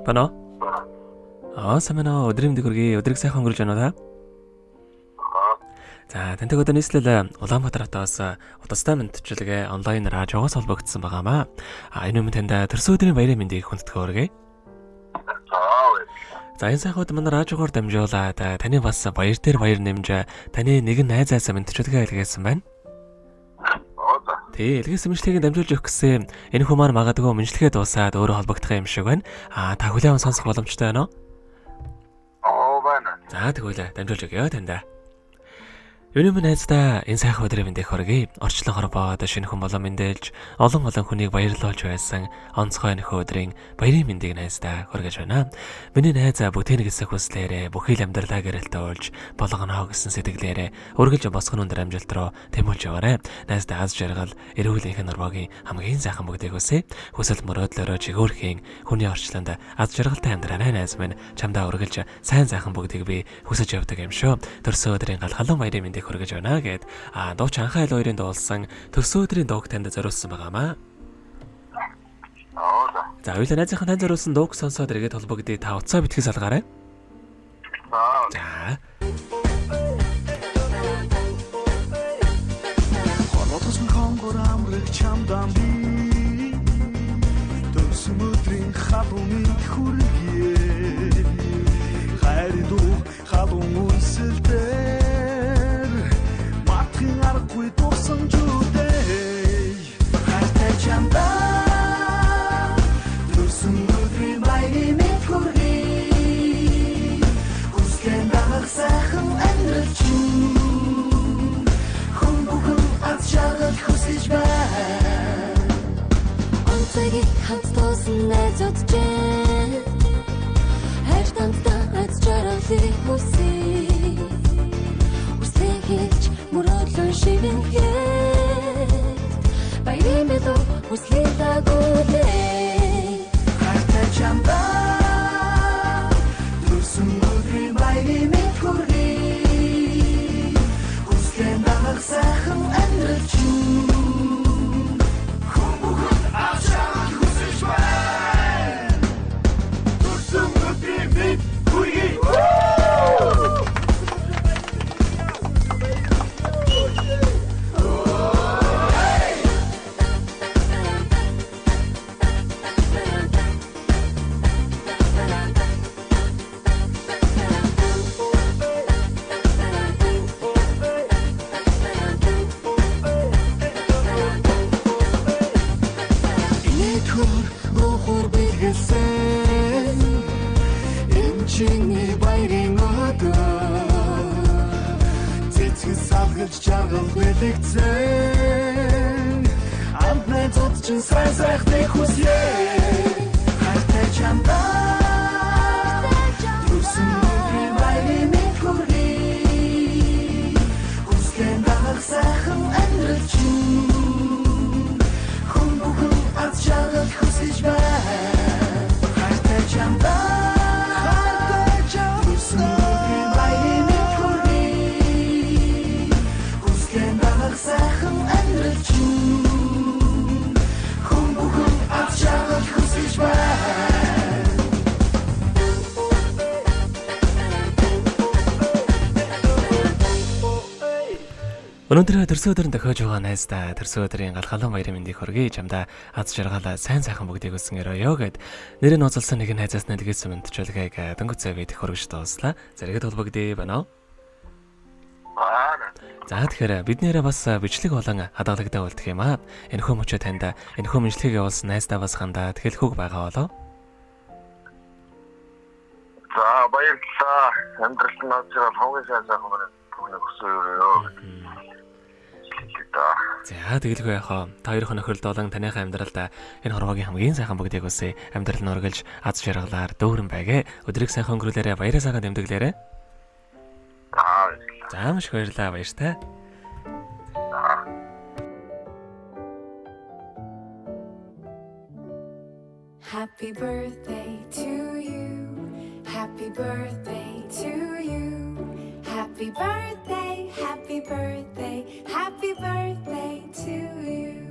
Бано. Самана өдрийн мэндийг хүргэе. Өдрийг сайхан өнгөрүүлж байна уу та? За, тантай одоо нийслэл Улаанбаатар хотоос удастай мэдчилгээ онлайнаар жогоос холбогдсон байгаамаа. Энэ өмнө танд төрсөн өдрийн баярын мэндийг хүндэтгэж хүргэе. За, энэ сайхад манай радиогоор дамжуулаад таны бас баяр дээр баяр нэмж таны нэгэн найзаас мэдчилгээ илгээсэн байна. Тэ, илгээсэн мэдлэгийг дамжуулж өгөх гэсэн энэ хүмүүс магадгүй мэдлэгээ дуусаад өөрөө холбогдох юм шиг байна. Та хүлээвэн сонсох боломжтой байна уу? Байна. За, тэгвэл дамжуулж өгье тандаа. Өнөөдөр найздаа энэ сайхан өдрийн мэндийг хүргэе. Орчлон хорвоод шинэ хүн болон мэндэлж олон хүнийг баярлуулж байсан онцгой нөхөө өдрийн баярын мэндийг найздаа хүргэж байна. Миний найз бүтээн гэсэх хүслээрээ бүхий л амьдралаа гэрэлтүүлж болгоно гэсэн сэтгэлээрээ үргэлж босгон өндөр амжилт руу тэмүүлж яваарэ. Найздаа аз жаргал, эрүүл энхэн нурмагийн хамгийн сайхан бүгдийг хүсье. Хүсэл мөрөөдлөөрөө чигүүрхийн хүний орчлонд аз жаргалтай амьдраарай найз минь. Чамдаа үргэлж сайн бүгдийг би хүсэж явдаг юм шүү. Төрсөн өдрийн галхалан баярын мэндийг хүргэж байна гэд дууч анхаа айл хоёрын дуулсан төрсөн өдрийн дууг танд зориулсан байгаамаа. За, хоёулаа найзынхаа танд зориулсан дууг сонсоод эргээд холбогдъё. Та утсаа битгий салгаарай. За. Холоотсон хонгор амрах чамдан би төрсөн өдрийн халуун хүргэе. Хайрдуу халуун үнсэлтэй аргагүй дурсан жүдэй хайртай чамдаа төрсөн өдрийн баярын мэнд хүргэе. Хүсгэн дагах сайхан амьдрал чинь хүн бүхэн аз жаргал хүсэж байна. Онцгийг хамт тоосон найзууд чинь хайр тандаа аз жаргалыг хүсье. Хүслээ хийж мөрөөдлөн шивэн хэд баярын мэлүү хүслээ дагуулээ. Хайртай чамдаа төрсөн өдрийн баярын мэнд хүргэе. Хүслээ дагах сайхан амьдрал чинь хүн бүхэн аз жаргал хүсэж байна. Төрсөн өдрийн мэнд хүргэе. Жаргал бэлэгцэн амтнай цодчин сайн сайхны хүсье. Хайртай чамдаа төрсөн өдрийн баярын мэнд хүргэе. Хүсгэн дагах сайхан амьдрал чинь хүн бүхэн аз жаргал хүсэж байна. Хайртай чамдаа төрсөн өдрийн баярын мэнд сайхан амьдрал чинь хүн бүхэн аз жаргал хүсэж байна. Өнөөдөр төрсөн өдрөнд тохиож байгаа найздаа төрсөн өдрийн галхалан баярын мэндийг хүргэе. Чамдаа аз жаргал сайн сайхан бүгдийг өсгөн өрөөё гэд нэрээ ноцолсон нэгэн найзаас нэлгээсэн мэдчилгээг дөнгөцөө бид хүргэж дууслаа. Зэрэгэд холбогдъё байна уу? За, тэгэхээр бид нэрээ бас бичлэг болон хадгалагтай болдох юм аа. Энэхүү мөчөө танд энэхүү мэдлэгийг явуулсан найздаа бас хандаа тэлхүүг байгаа болоо. За, баярлалаа. Амьдралд нь аз жаргал хамгийн сайхан хүсэж өрөөё. За, тэгэлгүй яхаа. Та хоёрын нөхөрлөд болон таныхаа амьдралд энэ хорвогийн хамгийн сайхан бүгдийг үсэ. Амьдрал нь ургалж аз жаргалаар дүүрэн байгээ. Өдрийг сайхан өнгөрүүлээрэ, баяраа сайхан тэмдэглээрэ. За, маш баярлалаа, баяртай. Happy birthday to you. Happy birthday to you. Happy birthday, happy birthday, happy birthday to you.